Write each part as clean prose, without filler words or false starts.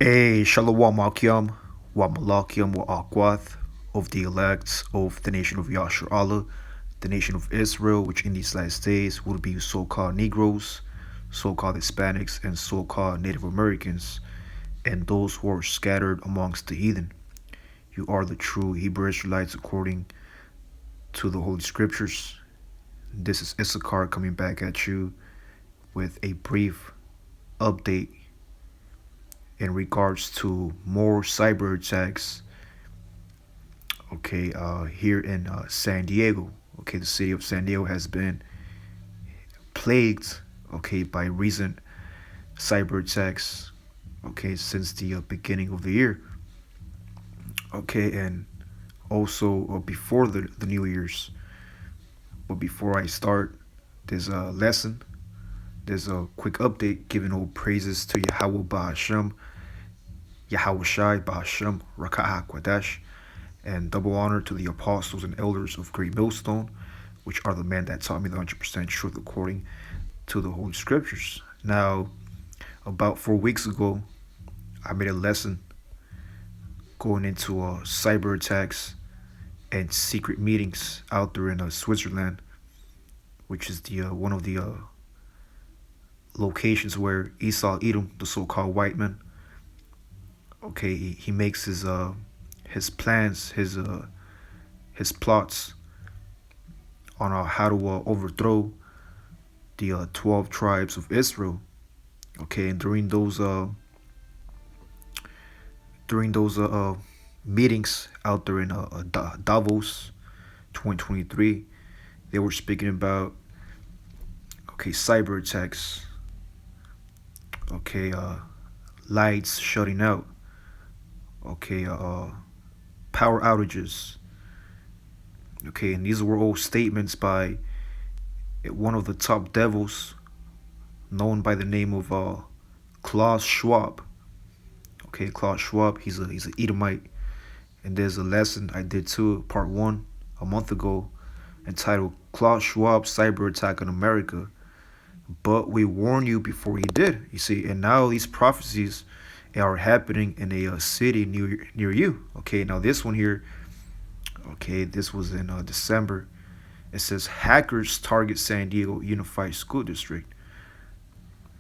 Shalom Akim, wa Malakim, wa Akwath, of the elects of the nation of Yashar Allah, the nation of Israel, which in these last days will be so called Negroes, so called Hispanics, and so called Native Americans, and those who are scattered amongst the heathen. You are the true Hebrew Israelites according to the Holy Scriptures. This is Issachar coming back at you with a brief update in regards to more cyber attacks. Okay, here in San Diego. Okay, the city of San Diego has been plagued. Okay, by recent cyber attacks. Okay, since the beginning of the year. Okay, and also before the New Year's. But before I start this lesson, there's a quick update giving all praises to Yahweh Ba'ashem, Yahweh Shai Ba'ashem, Raka'ah Quadash, and double honor to the apostles and elders of Great Millstone, which are the men that taught me the 100% truth according to the Holy Scriptures. Now, about 4 weeks ago, I made a lesson going into cyber attacks and secret meetings out there in Switzerland, which is the one of the locations where Esau Edom, the so-called white man, okay, he makes his plans, his plots on how to overthrow the 12 tribes of Israel. Okay, and during those meetings out there in Davos 2023, they were speaking about cyber attacks, okay, lights shutting out, okay, power outages, okay, and these were all statements by one of the top devils known by the name of Klaus Schwab. Okay, Klaus Schwab, he's an Edomite, and there's a lesson I did too, part one, a month ago, entitled Klaus Schwab Cyber Attack on America. But we warned you before he did, you see, and now these prophecies are happening in a city near you. Okay, now this one here, okay, this was in December. It says hackers target San Diego Unified School District.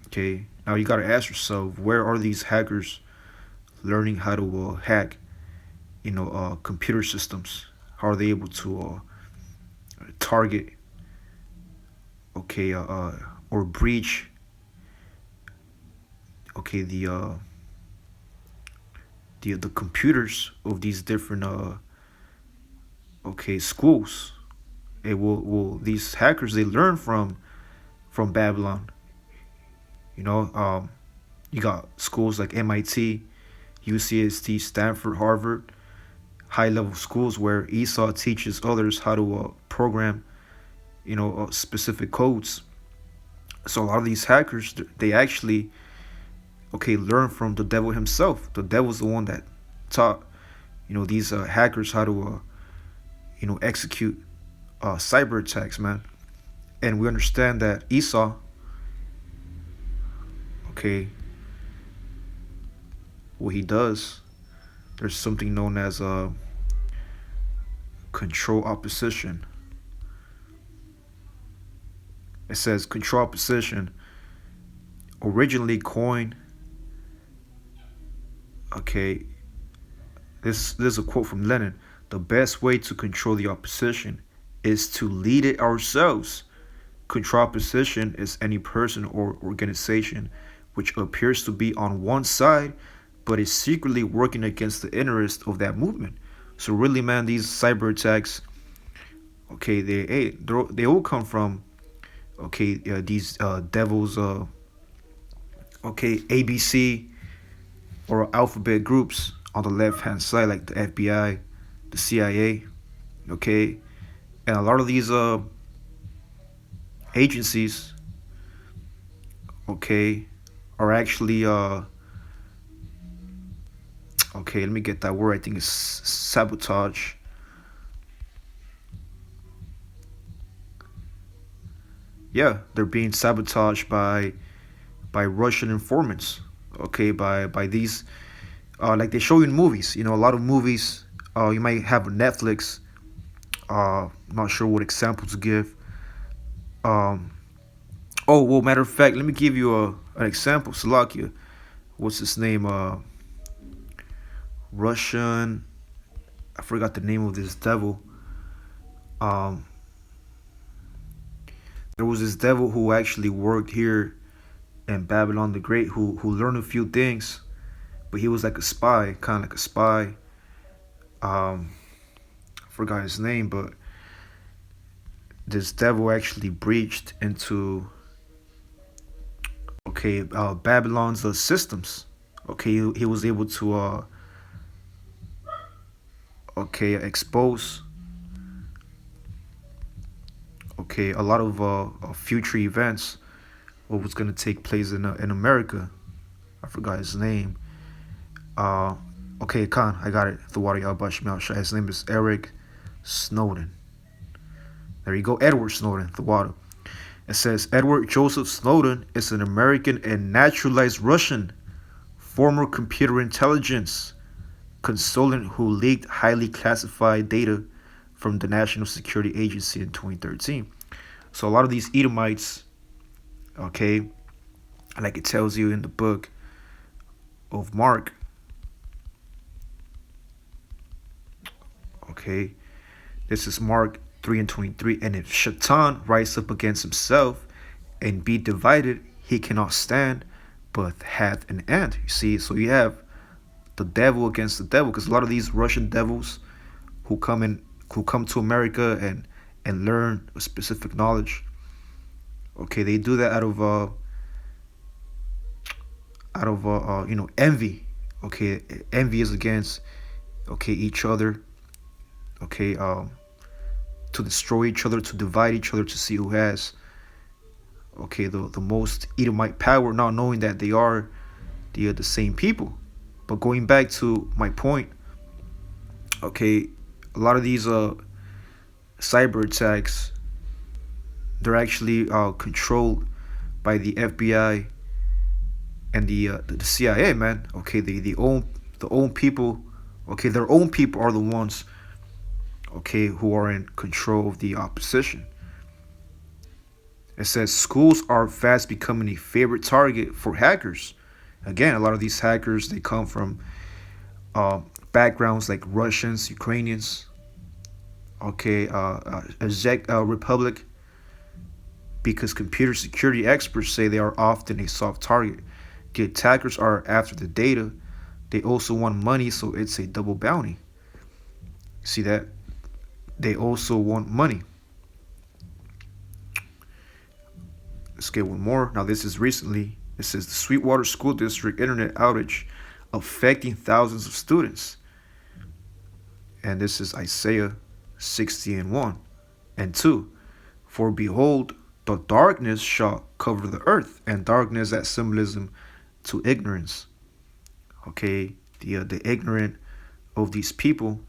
Okay, now you got to ask yourself, where are these hackers learning how to hack, computer systems? How are they able to target, okay, or breach, okay, the computers of these different schools? It will these hackers, they learn from Babylon. You got schools like MIT, UCSD, Stanford, Harvard, high level schools where Esau teaches others how to program, specific codes. So a lot of these hackers, they actually, learn from the devil himself. The devil's the one that taught, these hackers how to, execute cyber attacks, man. And we understand that Esau, okay, what he does, there's something known as control opposition. It says control opposition, originally coined, okay, this is a quote from Lenin: the best way to control the opposition is to lead it ourselves. Control opposition is any person or organization which appears to be on one side but is secretly working against the interest of that movement. So really, man, these cyber attacks, okay, they all come from, okay, these devils, okay, ABC or alphabet groups on the left hand side, like the FBI, the CIA, okay, and a lot of these agencies, okay, are actually okay, let me get that word. I think it's sabotage. Yeah, they're being sabotaged by Russian informants. Okay, by these like they show you in movies. A lot of movies. You might have a Netflix. Not sure what example to give. Um, oh well, matter of fact, let me give you an example. Slovakia. What's his name? Russian. I forgot the name of this devil. Um, there was this devil who actually worked here in Babylon the Great, who learned a few things, but he was like a spy, kind of like a spy. Um, I forgot his name, but this devil actually breached into Babylon's systems. Okay, he was able to expose a lot of future events, what was going to take place in America. I forgot his name. Uh, okay, Khan, I got it. The water Yabashim. His name is Eric Snowden. There you go, Edward Snowden. The water. It says Edward Joseph Snowden is an American and naturalized Russian, former computer intelligence consultant who leaked highly classified data from the National Security Agency in 2013. So a lot of these Edomites, okay, like it tells you in the book of Mark, okay, this is Mark 3 and 23. And if Shaitan rise up against himself and be divided, he cannot stand, but hath an end. You see, so you have the devil against the devil, because a lot of these Russian devils who come to America and learn a specific knowledge. Okay, they do that out of envy. Okay, envy is against each other. Okay, to destroy each other, to divide each other, to see who has the most Edomite power, not knowing that they are the same people. But going back to my point, okay, a lot of these cyber attacks, they're actually controlled by the FBI and the CIA, man. Okay, the own people. Okay, their own people are the ones. Okay, who are in control of the opposition. It says schools are fast becoming a favorite target for hackers. Again, a lot of these hackers, they come from backgrounds like Russians, Ukrainians, Czech Republic, because computer security experts say they are often a soft target. The attackers are after the data. They also want money, so it's a double bounty. See that? They also want money. Let's get one more. Now, this is recently. It says the Sweetwater School District internet outage affecting thousands of students. And this is Isaiah 60 and 1 and 2. For behold, the darkness shall cover the earth, and darkness, that symbolism to ignorance. Okay, the ignorant of these people.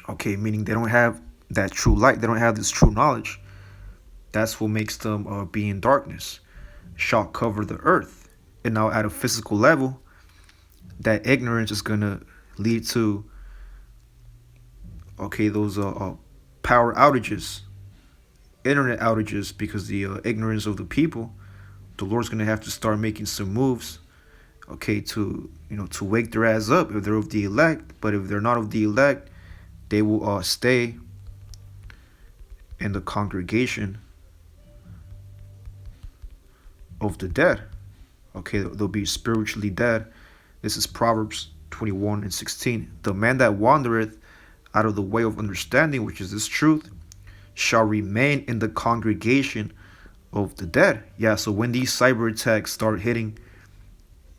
Okay, meaning they don't have that true light. They don't have this true knowledge. That's what makes them be in darkness. Shall cover the earth. And now at a physical level, that ignorance is going to lead to, those power outages, internet outages, because the ignorance of the people. The Lord's going to have to start making some moves, to wake their ass up if they're of the elect. But if they're not of the elect, they will stay in the congregation of the dead. Okay, they'll be spiritually dead. This is Proverbs 21 and 16. The man that wandereth out of the way of understanding, which is this truth, shall remain in the congregation of the dead. Yeah, so when these cyber attacks start hitting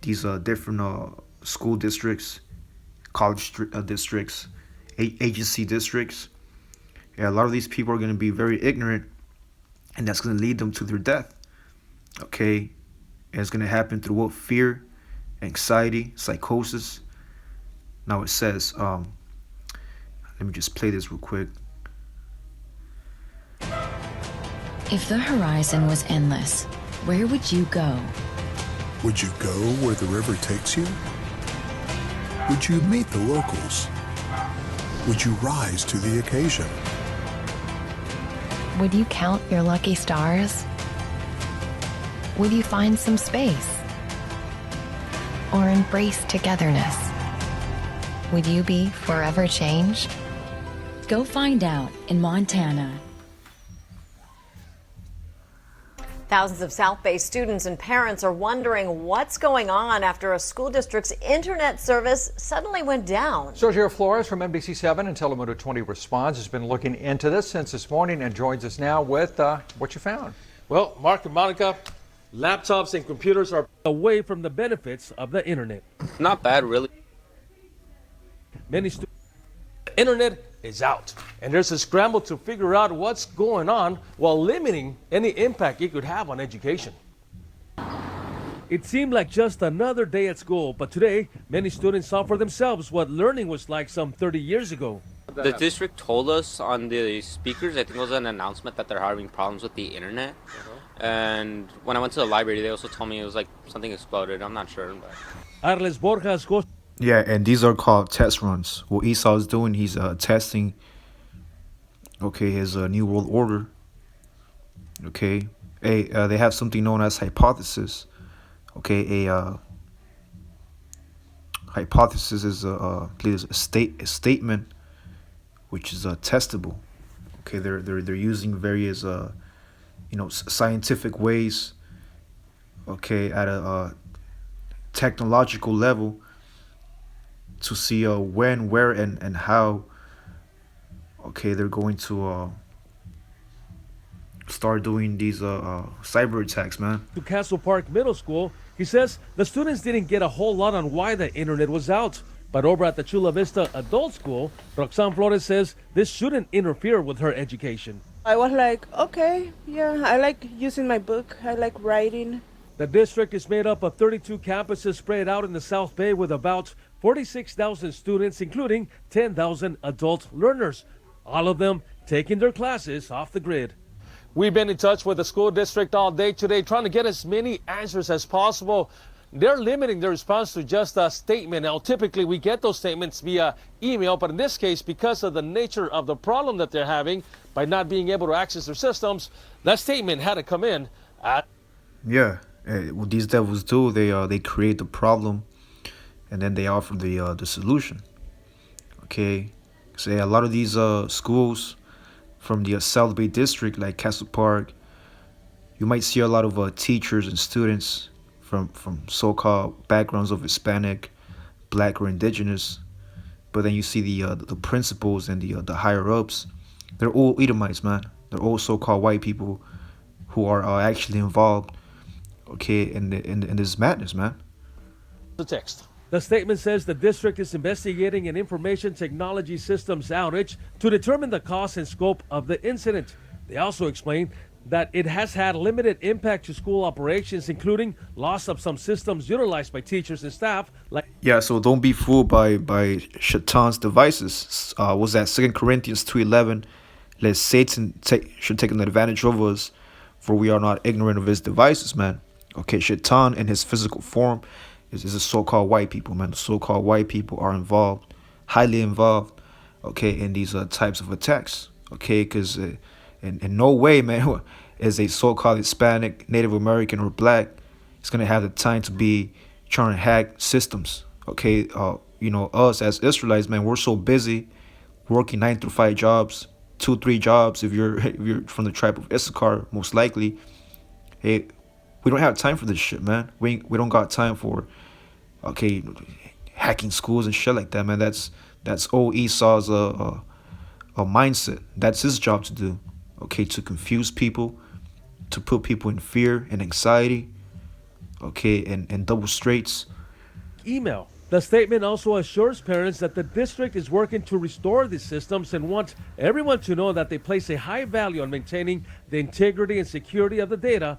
these different school districts, college districts, agency districts, yeah, a lot of these people are going to be very ignorant, and that's going to lead them to their death. Okay, and it's going to happen through what? Fear, anxiety, psychosis. Now it says, let me just play this real quick. If the horizon was endless, where would you go? Would you go where the river takes you? Would you meet the locals? Would you rise to the occasion? Would you count your lucky stars? Would you find some space? Or embrace togetherness? Would you be forever changed? Go find out in Montana. Thousands of South Bay students and parents are wondering what's going on after a school district's internet service suddenly went down. Sergio Flores from NBC7 and Telemundo 20 Responds has been looking into this since this morning and joins us now with what you found. Well, Mark and Monica, laptops and computers are away from the benefits of the internet. Not bad, really. Many students, internet is out, and there's a scramble to figure out what's going on while limiting any impact it could have on education. It seemed like just another day at school, but today, many students saw for themselves what learning was like some 30 years ago. The district told us on the speakers, I think it was an announcement that they're having problems with the internet. And when I went to the library, they also told me it was like something exploded. I'm not sure. But... Arles Borjas goes. Yeah, and these are called test runs. What Esau is doing, he's testing, okay, his New World Order. Okay, they have something known as hypothesis. Okay, a hypothesis is a statement which is testable. Okay, they're using various scientific ways. Okay, at a technological level, to see when, where, and how, okay, they're going to start doing these cyber attacks, man. To Castle Park Middle School, he says the students didn't get a whole lot on why the internet was out. But over at the Chula Vista Adult School, Roxanne Flores says this shouldn't interfere with her education. I was like, okay, yeah, I like using my book. I like writing. The district is made up of 32 campuses spread out in the South Bay with about 46,000 students, including 10,000 adult learners, all of them taking their classes off the grid. We've been in touch with the school district all day today, trying to get as many answers as possible. They're limiting their response to just a statement. Now, typically we get those statements via email, but in this case, because of the nature of the problem that they're having by not being able to access their systems, that statement had to come in. Yeah, what these devils do, they create the problem, and then they offer the solution. Okay, so a lot of these schools from the South Bay district, like Castle Park, you might see a lot of teachers and students from so-called backgrounds of Hispanic, Black, or Indigenous. But then you see the principals and the higher ups. They're all Edomites, man. They're all so-called white people who are actually involved, okay, in this madness, man. The text. The statement says the district is investigating an information technology systems outage to determine the cause and scope of the incident. They also explain that it has had limited impact to school operations, including loss of some systems utilized by teachers and staff. Yeah, so don't be fooled by Shaitan's devices. Was that 2 Corinthians 2:11? Let Satan should take an advantage of us, for we are not ignorant of his devices, man. Okay, Shaitan in his physical form is the so-called white people, man. The so-called white people are involved, highly involved, okay, in these types of attacks, okay, because in no way, man, is a so-called Hispanic, Native American, or Black is going to have the time to be trying to hack systems, okay? Us as Israelites, man, we're so busy working 9 to 5 jobs, 2-3 jobs if you're from the tribe of Issachar, most likely. Hey, we don't have time for this shit, man. We don't got time for, okay, hacking schools and shit like that, man. That's old Esau's a mindset. That's his job to do, okay, to confuse people, to put people in fear and anxiety, okay, and double straights. Email. The statement also assures parents that the district is working to restore these systems and want everyone to know that they place a high value on maintaining the integrity and security of the data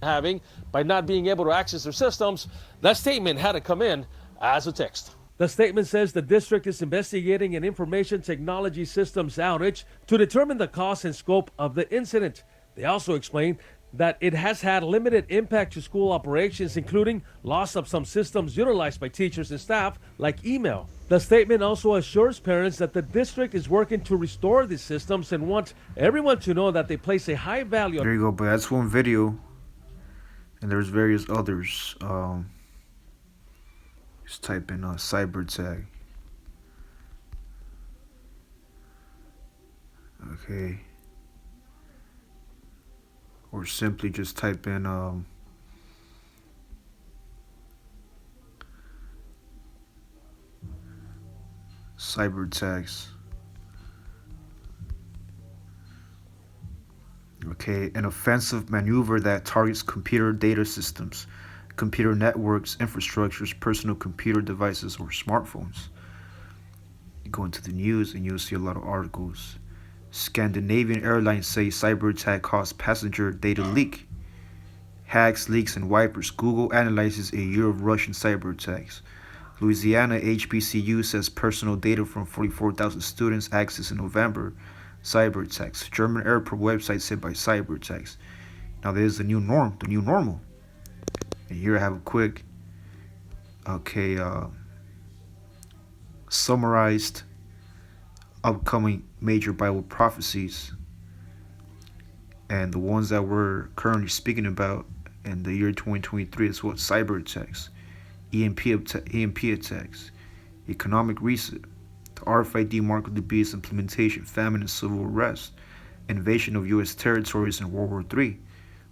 having by not being able to access their systems. That statement had to come in as a text. The statement says the district is investigating an information technology systems outage to determine the cause and scope of the incident. They also explain that it has had limited impact to school operations, including loss of some systems utilized by teachers and staff, like email. The statement also assures parents that the district is working to restore these systems and want everyone to know that they place a high value on. There you go, but that's one video, and there's various others. Just type in cyber tag. Okay. Or simply just type in cyber attacks. Okay, an offensive maneuver that targets computer data systems, computer networks, infrastructures, personal computer devices, or smartphones. You go into the news and you'll see a lot of articles. Scandinavian airlines say cyber attack caused passenger data leak. Hacks, leaks, and wipers. Google analyzes a year of Russian cyber attacks. Louisiana HBCU says personal data from 44,000 students accessed in November. Cyber attacks. German airport website hit by cyber attacks. Now there's the new norm, the new normal. And here I have a quick, summarized upcoming major Bible prophecies, and the ones that we're currently speaking about in the year 2023 is what: cyber attacks, EMP attacks, economic reset, the RFID mark of the beast implementation, famine and civil unrest, invasion of U.S. territories in World War III,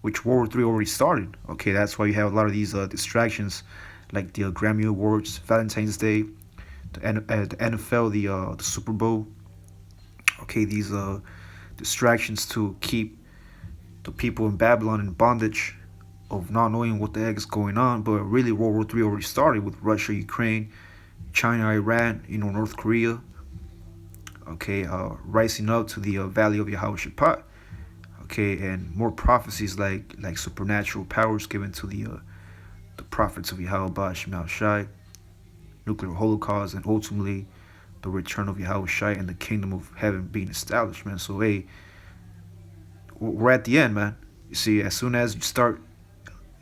which World War III already started. Okay, that's why you have a lot of these distractions, like the Grammy Awards, Valentine's Day, the NFL, the Super Bowl. Okay, these distractions to keep the people in Babylon in bondage of not knowing what the heck is going on. But really, World War III already started with Russia, Ukraine, China, Iran, North Korea. Okay, rising up to the Valley of Yehoshaphat. Okay, and more prophecies like supernatural powers given to the prophets of Yahweh Shemel Shai, nuclear holocaust, and ultimately the return of Yahweh and the kingdom of heaven being established, man. So, hey, we're at the end, man. You see, as soon as you start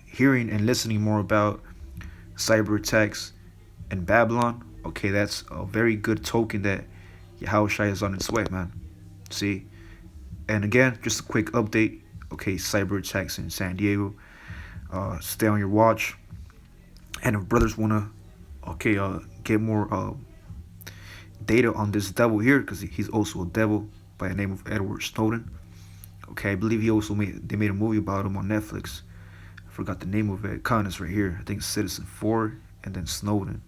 hearing and listening more about cyber attacks in Babylon, okay, that's a very good token that Yahweh is on its way, man. See? And again, just a quick update. Okay, cyber attacks in San Diego. Stay on your watch. And if brothers want to, get more data on this devil here, because he's also a devil by the name of Edward Snowden. Okay, I believe they made a movie about him on Netflix. I forgot the name of it. It's right here. I think Citizen 4 and then Snowden.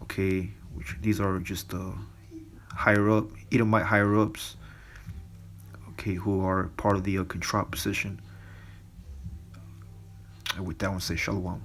Okay, which these are just Edomite higher ups. Okay, who are part of the control position. And with that one, say shalom.